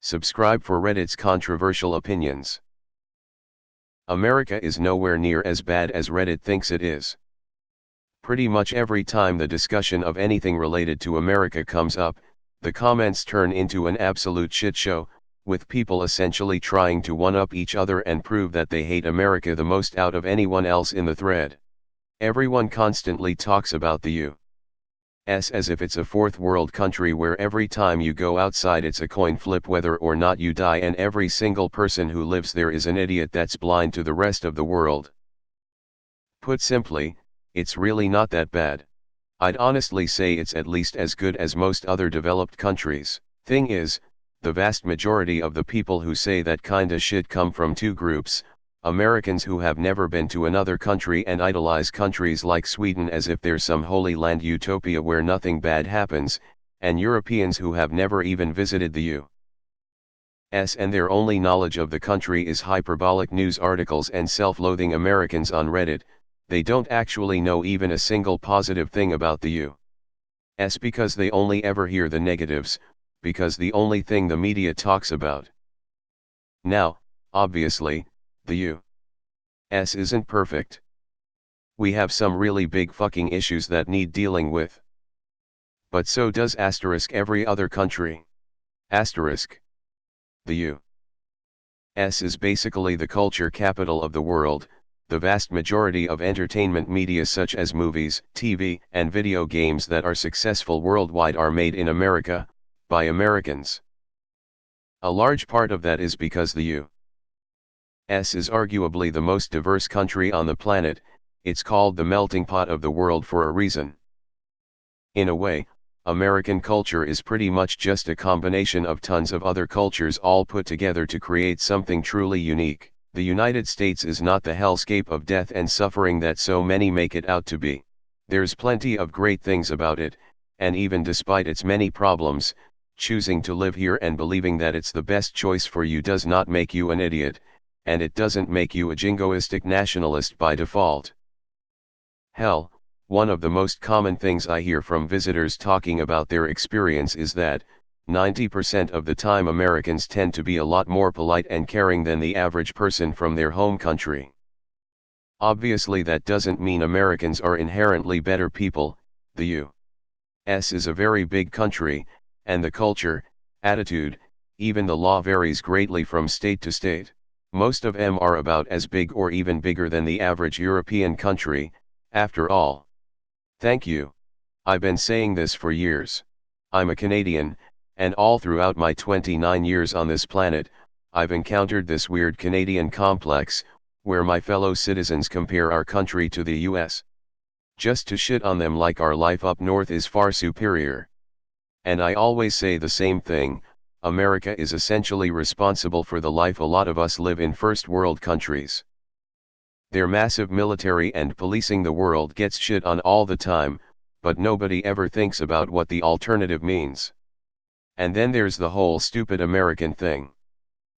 Subscribe for Reddit's controversial opinions. America is nowhere near as bad as Reddit thinks it is. Pretty much every time the discussion of anything related to America comes up, the comments turn into an absolute shit show, with people essentially trying to one-up each other and prove that they hate America the most out of anyone else in the thread. Everyone constantly talks about the U.S. as if it's a fourth world country where every time you go outside it's a coin flip whether or not you die, and every single person who lives there is an idiot that's blind to the rest of the world. Put simply, it's really not that bad. I'd honestly say it's at least as good as most other developed countries. Thing is, the vast majority of the people who say that kinda shit come from two groups: Americans who have never been to another country and idolize countries like Sweden as if they're some holy land utopia where nothing bad happens, and Europeans who have never even visited the U.S. and their only knowledge of the country is hyperbolic news articles and self-loathing Americans on Reddit. They don't actually know even a single positive thing about the U.S. because they only ever hear the negatives, because the only thing the media talks about. Now, obviously, the U.S. isn't perfect. We have some really big fucking issues that need dealing with. But so does every other country. The U.S. is basically the culture capital of the world. The vast majority of entertainment media such as movies, TV, and video games that are successful worldwide are made in America, by Americans. A large part of that is because the U.S. is arguably the most diverse country on the planet. It's called the melting pot of the world for a reason. In a way, American culture is pretty much just a combination of tons of other cultures all put together to create something truly unique. The United States is not the hellscape of death and suffering that so many make it out to be. There's plenty of great things about it, and even despite its many problems, choosing to live here and believing that it's the best choice for you does not make you an idiot, and it doesn't make you a jingoistic nationalist by default. Hell, one of the most common things I hear from visitors talking about their experience is that 90% of the time Americans tend to be a lot more polite and caring than the average person from their home country. Obviously that doesn't mean Americans are inherently better people. The U.S. is a very big country, and the culture, attitude, even the law varies greatly from state to state. Most of them are about as big or even bigger than the average European country, after all. Thank you. I've been saying this for years. I'm a Canadian, and all throughout my 29 years on this planet, I've encountered this weird Canadian complex, where my fellow citizens compare our country to the U.S. just to shit on them like our life up north is far superior. And I always say the same thing: America is essentially responsible for the life a lot of us live in first world countries. Their massive military and policing the world gets shit on all the time, but nobody ever thinks about what the alternative means. And then there's the whole stupid American thing.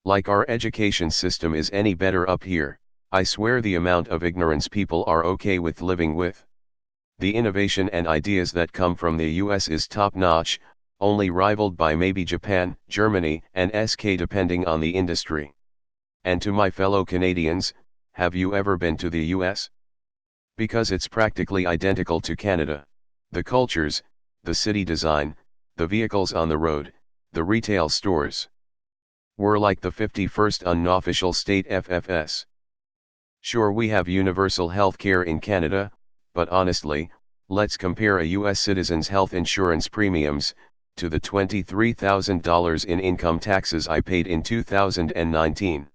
Like our education system is any better up here. I swear the amount of ignorance people are okay with living with. The innovation and ideas that come from the US is top-notch, only rivaled by maybe Japan, Germany, and SK depending on the industry. And to my fellow Canadians, have you ever been to the US? Because it's practically identical to Canada. The cultures, the city design, the vehicles on the road, the retail stores. We're like the 51st unofficial state FFS. Sure, we have universal health care in Canada, but honestly, let's compare a US citizen's health insurance premiums to the $23,000 in income taxes I paid in 2019.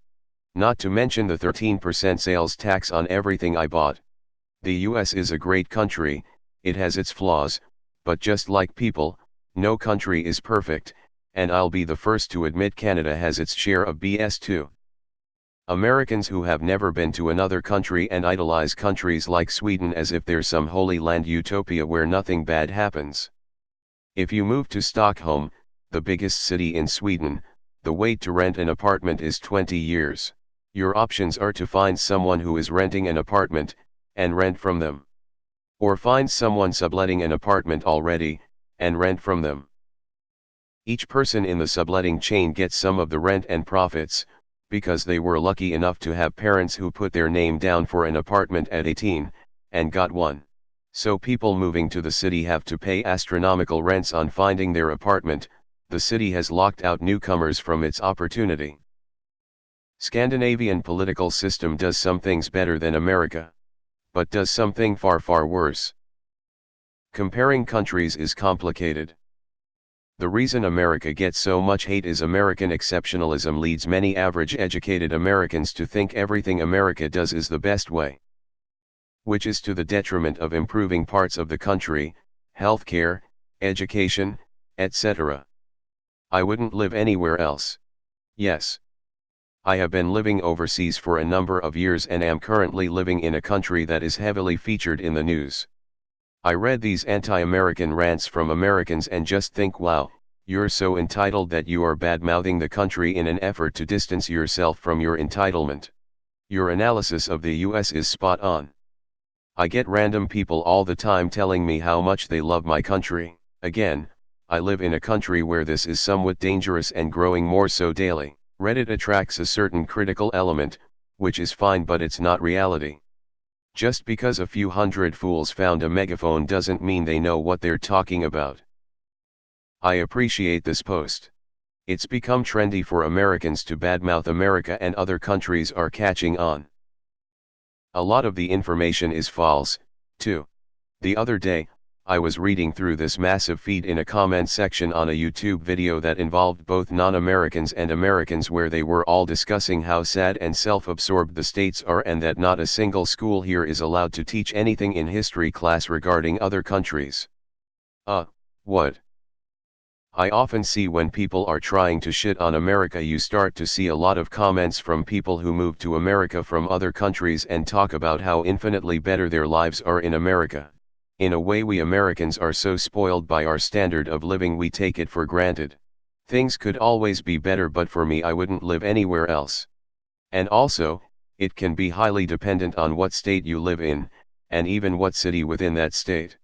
Not to mention the 13% sales tax on everything I bought. The US is a great country, it has its flaws, but just like people, no country is perfect, and I'll be the first to admit Canada has its share of BS too. Americans who have never been to another country and idolize countries like Sweden as if they're some holy land utopia where nothing bad happens. If you move to Stockholm, the biggest city in Sweden, the wait to rent an apartment is 20 years. Your options are to find someone who is renting an apartment, and rent from them. Or find someone subletting an apartment already, and rent from them. Each person in the subletting chain gets some of the rent and profits, because they were lucky enough to have parents who put their name down for an apartment at 18, and got one. So people moving to the city have to pay astronomical rents on finding their apartment. The city has locked out newcomers from its opportunity. Scandinavian political system does some things better than America, but does something far far worse. Comparing countries is complicated. The reason America gets so much hate is American exceptionalism leads many average educated Americans to think everything America does is the best way, which is to the detriment of improving parts of the country, healthcare, education, etc. I wouldn't live anywhere else. Yes. I have been living overseas for a number of years and am currently living in a country that is heavily featured in the news. I read these anti-American rants from Americans and just think, wow, you're so entitled that you are bad-mouthing the country in an effort to distance yourself from your entitlement. Your analysis of the US is spot on. I get random people all the time telling me how much they love my country. Again, I live in a country where this is somewhat dangerous and growing more so daily. Reddit attracts a certain critical element, which is fine, but it's not reality. Just because a few hundred fools found a megaphone doesn't mean they know what they're talking about. I appreciate this post. It's become trendy for Americans to badmouth America, and other countries are catching on. A lot of the information is false, too. The other day, I was reading through this massive feed in a comment section on a YouTube video that involved both non-Americans and Americans, where they were all discussing how sad and self-absorbed the states are and that not a single school here is allowed to teach anything in history class regarding other countries. What? I often see when people are trying to shit on America, you start to see a lot of comments from people who moved to America from other countries and talk about how infinitely better their lives are in America. In a way, we Americans are so spoiled by our standard of living we take it for granted. Things could always be better, but for me I wouldn't live anywhere else. And also, it can be highly dependent on what state you live in, and even what city within that state.